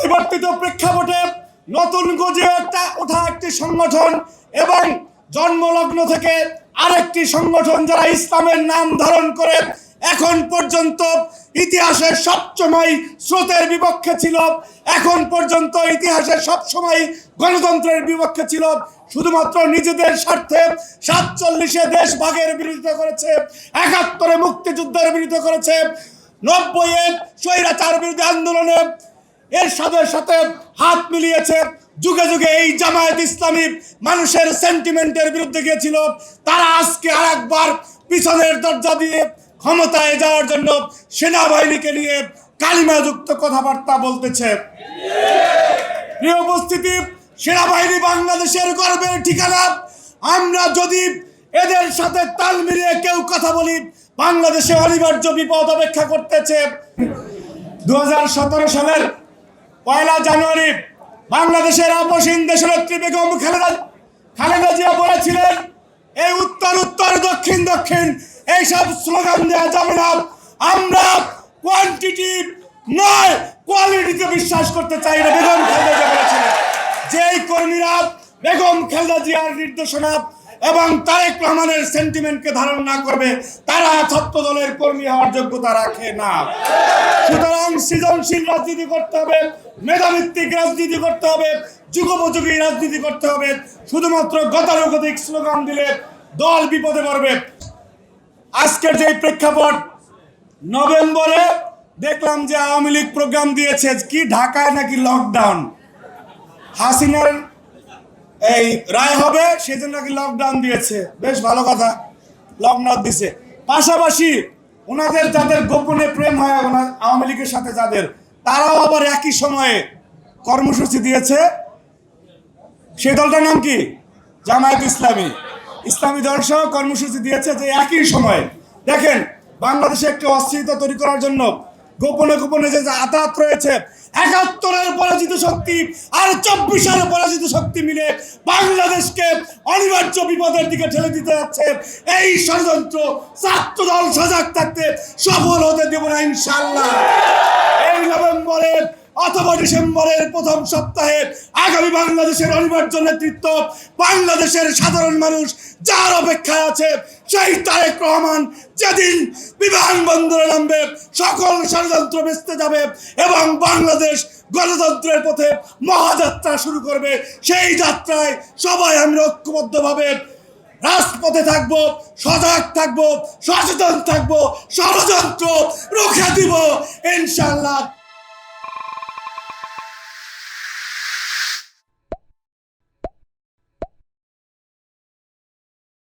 পরিবর্তিত প্রেক্ষাপটে নতুন গজে ওঠা একটি সংগঠন এবং জন্মলগ্ন থেকে আরেকটি সংগঠন যারা ইসলামের নাম ধারণ করে এখন পর্যন্ত ইতিহাসের সবসময় স্রোতের বিপক্ষে ছিল, এখন পর্যন্ত ইতিহাসের সবসময় গণতন্ত্রের বিপক্ষে ছিল, শুধুমাত্র নিজেদের স্বার্থে 47-এ দেশ ভাগের বিরোধিতা করেছে, 71-এ মুক্তিযুদ্ধের বিরোধিতা করেছে, 90-এ স্বৈরাচার বিরোধী আন্দোলনে এর সাথে হাত মিলিয়েছে। যুগে যুগে এই জামায়াত ইসলামী মানুষের সেন্টিমেন্টের বিরুদ্ধে গিয়েছিল, তারা আজকে আরেকবার পিছনের দরজা দিয়ে ক্ষমতায় যাওয়ার জন্য সেনাবাহিনীকে নিয়ে কালিমাযুক্ত কথাবার্তা বলতেছে। প্রিয় উপস্থিতি, সেনাবাহিনী বাংলাদেশের গর্বের ঠিকানা। আমরা যদি এদের সাথে তাল মিলিয়ে কেউ কথা বলি, বাংলাদেশে অনিবার্য বিপদ অপেক্ষা করতেছে। 2017 সালের 1 জানুয়ারি বাংলাদেশের আপসহীন দেশনেত্রী বেগম খালেদা জিয়া বলেছিলেন, এই উত্তর উত্তর দক্ষিণ দক্ষিণ এইসব স্লোগান দেওয়া যাবে না, আমরা কোয়ান্টিটি নয় কোয়ালিটিতে বিশ্বাস করতে চাই না। বেগম খালেদা জিয়া বলেছিলেন, যেই কর্মীরা বেগম খালেদা জিয়ার নির্দেশনা এবং তারেক রহমানের সেন্টিমেন্টকে ধারণ না করবে, তারা ছাত্র দলের কর্মী হওয়ার যোগ্যতা রাখে না। সুতরাং সৃজনশীল রাজনীতি করতে হবে, মেধাভিত্তিক রাজনীতি করতে হবে, যুগোপযোগী রাজনীতি করতে হবে। শুধুমাত্র গতানুগতিক স্লোগান দিলে দল বিপদে পড়বে। আজকের যে প্রেক্ষাপট, নভেম্বরে দেখলাম যে আওয়ামী লীগ প্রোগ্রাম দিয়েছে কি ঢাকায় নাকি লকডাউন, হাসিনার এই রায় হবে সেজন্য নাকি লকডাউন দিয়েছে। বেশ ভালো কথা, লকডাউন দিছে। পাশাপাশি ওনাদের যাদের গোপনে প্রেম হয় আওয়ামী লীগের সাথে যাদের, তারাও আবার একই সময়ে কর্মসূচি দিয়েছে। সেই দলটার নাম কি? জামায়াত ইসলামী। ইসলামী দলসহ কর্মসূচি দিয়েছে যে একই সময়ে। দেখেন, বাংলাদেশে একটি অস্থিরতা তৈরি করার জন্য গোপনে গোপনে যে আতাত রয়েছে, 71-এর পরাজিত শক্তি আর 24-এর পরাজিত শক্তি মিলে বাংলাদেশকে অনিবার্য বিপদের দিকে ঠেলে দিতে যাচ্ছে। এই ষড়যন্ত্র ছাত্র দল সজাগ থাকতে সফল হতে দেব না ইনশাআল্লাহ। এই নভেম্বরে অথবা ডিসেম্বরের প্রথম সপ্তাহে আগামী বাংলাদেশের অনিবার্য নেতৃত্ব, বাংলাদেশের সাধারণ মানুষ যার অপেক্ষায় আছে, সেই তারেক রহমান যেদিন বিমানবন্দরে নামবে সকল ষড়যন্ত্র ভেস্তে যাবে এবং বাংলাদেশ গণতন্ত্রের পথে মহাযাত্রা শুরু করবে। সেই যাত্রায় সবাই আমরা ঐক্যবদ্ধভাবে রাজপথে থাকবো, সজাগ থাকবো, সচেতন থাকবো, ষড়যন্ত্র রুখে দিব ইনশাআল্লাহ।